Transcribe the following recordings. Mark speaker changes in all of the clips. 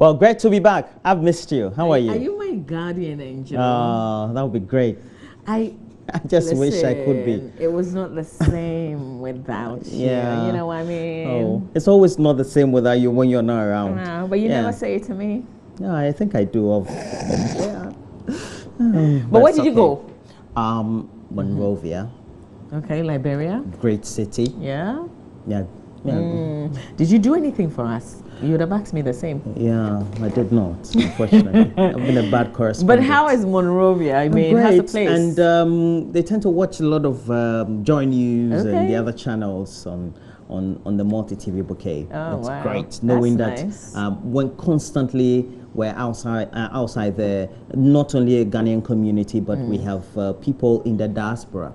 Speaker 1: Well, great to be back. I've missed you. How are you?
Speaker 2: Are you my guardian angel?
Speaker 1: That would be great.
Speaker 2: I
Speaker 1: just wish I could be.
Speaker 2: It was not the same without you.
Speaker 1: Yeah.
Speaker 2: You know what I mean?
Speaker 1: Oh, it's always not the same without you when you're not around.
Speaker 2: But you never say it to me.
Speaker 1: Yeah, I think I do. Yeah.
Speaker 2: But where did you go?
Speaker 1: Monrovia.
Speaker 2: Okay, Liberia.
Speaker 1: Great city.
Speaker 2: Yeah.
Speaker 1: Yeah.
Speaker 2: Did you do anything for us? You would have asked me the same.
Speaker 1: Yeah, I did not, unfortunately. I've been a bad correspondent.
Speaker 2: But how is Monrovia? I mean, how's the place?
Speaker 1: And they tend to watch a lot of Joy News and the other channels on the multi-TV bouquet.
Speaker 2: Oh,
Speaker 1: it's
Speaker 2: wow.
Speaker 1: great knowing
Speaker 2: That's
Speaker 1: that
Speaker 2: nice.
Speaker 1: when constantly we're outside there, not only a Ghanaian community, but we have people in the diaspora.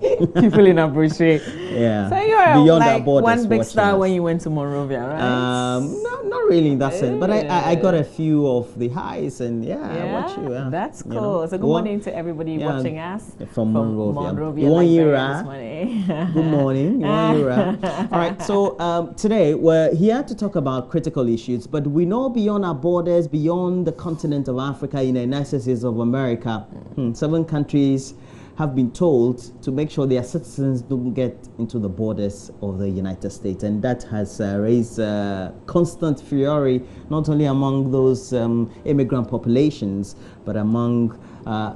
Speaker 2: People in Abuja.
Speaker 1: Yeah.
Speaker 2: So you are
Speaker 1: beyond
Speaker 2: like
Speaker 1: our borders
Speaker 2: one big star
Speaker 1: us.
Speaker 2: when you went to Monrovia, right?
Speaker 1: No, not really in that sense, but I got a few of the highs, and I watch you.
Speaker 2: That's cool.
Speaker 1: You know.
Speaker 2: So good morning to everybody watching us
Speaker 1: from
Speaker 2: Monrovia.
Speaker 1: Good morning. All right. So today we're here to talk about critical issues, but we know beyond our borders, beyond the continent of Africa, in the United States of America, 7 countries have been told to make sure their citizens don't get into the borders of the United States, and that has raised constant fury not only among those immigrant populations, but among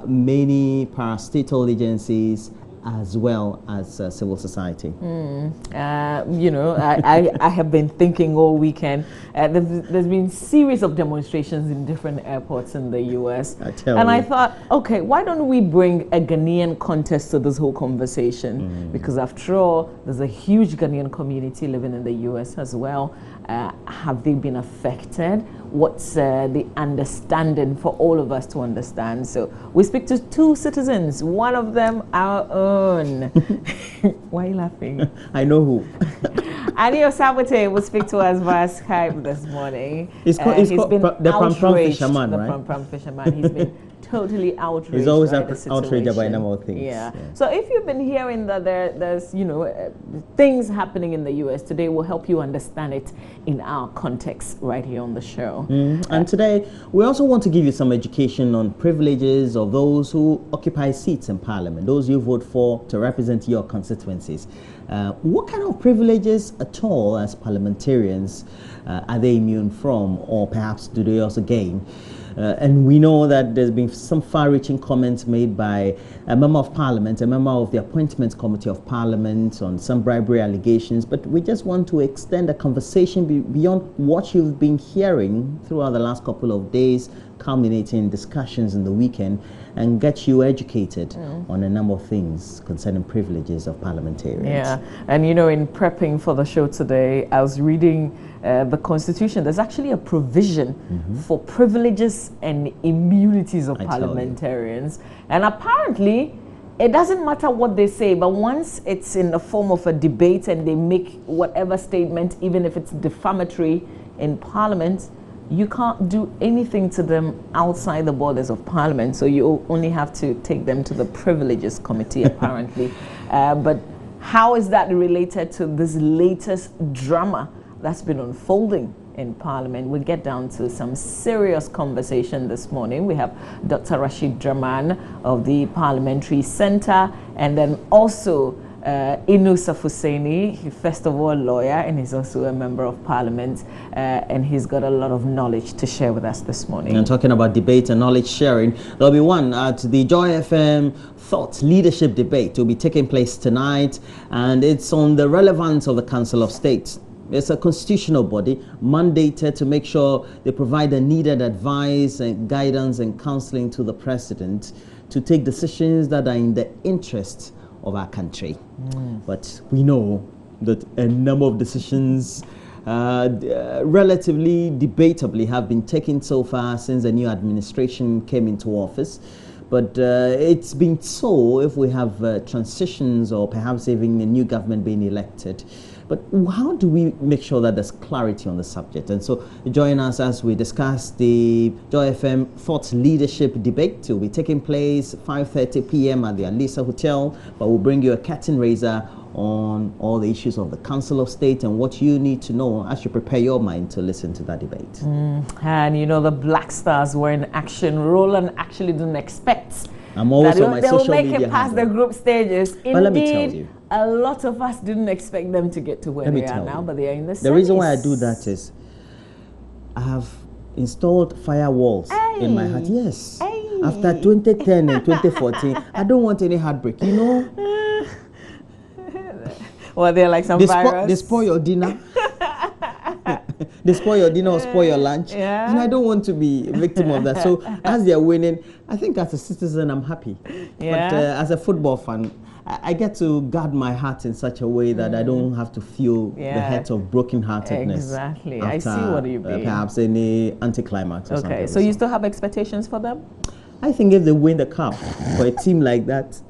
Speaker 1: many parastatal agencies as well as civil society.
Speaker 2: You know, I have been thinking all weekend. There's been series of demonstrations in different airports in the U.S. I thought, okay, why don't we bring a Ghanaian context to this whole conversation? Because after all, there's a huge Ghanaian community living in the U.S. as well. Have they been affected? What's the understanding for all of us to understand? So we speak to 2 citizens, one of them our own. Why are you laughing?
Speaker 1: I know who.
Speaker 2: Anio Sabote will speak to us via Skype this morning.
Speaker 1: He's called the Pram Fisherman, right?
Speaker 2: The Pram Fisherman. He's been totally outraged.
Speaker 1: He's always
Speaker 2: outraged
Speaker 1: by a number of things.
Speaker 2: Yeah. So if you've been hearing that there's things happening in the U.S. today, will help you understand it in our context right here on the show.
Speaker 1: And today we also want to give you some education on privileges of those who occupy seats in Parliament, those you vote for to represent your constituencies. What kind of privileges at all as parliamentarians are they immune from, or perhaps do they also gain? And we know that there's been some far-reaching comments made by a member of Parliament, a member of the Appointments Committee of Parliament on some bribery allegations, but we just want to extend the conversation beyond what you've been hearing throughout the last couple of days, culminating in discussions in the weekend, and get you educated on a number of things concerning privileges of parliamentarians.
Speaker 2: Yeah, and you know, in prepping for the show today, I was reading the Constitution. There's actually a provision for privileges and immunities of parliamentarians. And apparently, it doesn't matter what they say, but once it's in the form of a debate and they make whatever statement, even if it's defamatory in Parliament, you can't do anything to them outside the borders of Parliament. So you only have to take them to the Privileges Committee, apparently. But how is that related to this latest drama that's been unfolding in Parliament? We'll get down to some serious conversation this morning. We have Dr. Rashid Draman of the Parliamentary Center, and then also Inus Afuseni, first of all a lawyer, and he's also a member of Parliament, and he's got a lot of knowledge to share with us this morning.
Speaker 1: And talking about debate and knowledge sharing, there'll be one at the Joy FM Thought Leadership Debate. It will be taking place tonight, and it's on the relevance of the Council of State. It's a constitutional body mandated to make sure they provide the needed advice and guidance and counseling to the president to take decisions that are in the interest of our country. But we know that a number of decisions relatively debatably have been taken so far since the new administration came into office. But it's been so if we have transitions or perhaps even a new government being elected. But how do we make sure that there's clarity on the subject? And so join us as we discuss the Joy FM Thought Leadership Debate. It will be taking place 5:30 p.m. at the Alisa Hotel, but we'll bring you a curtain raiser on all the issues of the Council of State and what you need to know as you prepare your mind to listen to that debate.
Speaker 2: And you know, the Black Stars were in action. Roland actually didn't expect
Speaker 1: I'm always on my social media.
Speaker 2: They will make it past the group stages. Indeed,
Speaker 1: but let me tell you,
Speaker 2: a lot of us didn't expect them to get to where they are now, but they are in the semis.
Speaker 1: The reason why I do that is I have installed firewalls in my heart. Yes. After 2010 and 2014, I don't want any heartbreak, you know.
Speaker 2: Well, they're like some virus.
Speaker 1: They spoil your dinner. They spoil your dinner or spoil your lunch.
Speaker 2: Yeah.
Speaker 1: And I don't want to be a victim of that. So as they're winning, I think as a citizen, I'm happy.
Speaker 2: Yeah.
Speaker 1: But as a football fan, I get to guard my heart in such a way that I don't have to feel the hurt of brokenheartedness.
Speaker 2: Exactly.
Speaker 1: After,
Speaker 2: I see what you mean.
Speaker 1: Perhaps any anticlimax or something.
Speaker 2: Okay, so you still have expectations for them?
Speaker 1: I think if they win the cup for a team like that,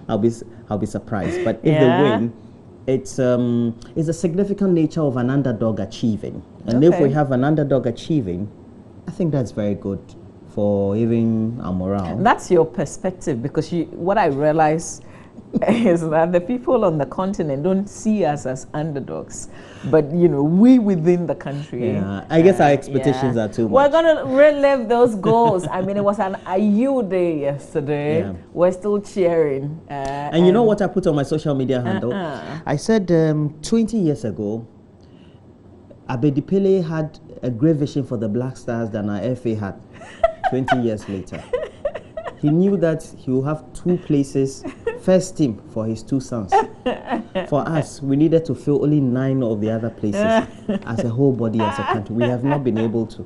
Speaker 1: I'll be surprised. But if they win, it's a significant nature of an underdog achieving. And if we have an underdog achieving, I think that's very good for even our morale.
Speaker 2: That's your perspective, because what I realize is that the people on the continent don't see us as underdogs, but you know, we within the country.
Speaker 1: Yeah, I guess our expectations are too much.
Speaker 2: We're gonna relive those goals. I mean, it was an IU day yesterday. Yeah. We're still cheering.
Speaker 1: And you know what I put on my social media handle? I said 20 years ago, Abedi Pele had a great vision for the Black Stars than our FA had 20 years later. He knew that he will have two places, first team for his two sons. For us, we needed to fill only 9 of the other places as a whole body, as a country. We have not been able to.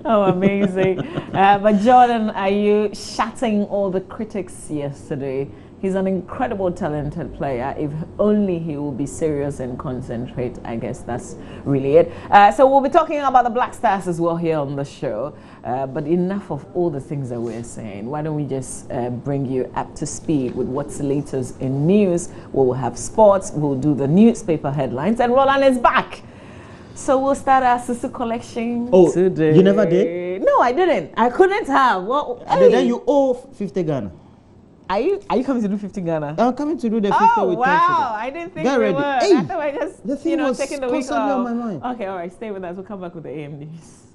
Speaker 2: Oh, amazing. But Jordan, are you shutting all the critics yesterday? He's an incredible talented player. If only he will be serious and concentrate, I guess that's really it. So we'll be talking about the Black Stars as well here on the show. But enough of all the things that we're saying. Why don't we just bring you up to speed with what's latest in news? We'll have sports, we'll do the newspaper headlines, and Roland is back. So we'll start our Susu collection today.
Speaker 1: You never did?
Speaker 2: No, I didn't. I couldn't have. Well,
Speaker 1: then you owe 50 Ghana.
Speaker 2: Are you coming to do 50 Ghana?
Speaker 1: I'm coming to do the 50 with
Speaker 2: wow. I didn't think
Speaker 1: Get ready.
Speaker 2: Were.
Speaker 1: Hey,
Speaker 2: I thought I just,
Speaker 1: the thing was
Speaker 2: taking the week
Speaker 1: constantly
Speaker 2: off.
Speaker 1: on my mind.
Speaker 2: Okay, all right. Stay with us. We'll come back with the AM news.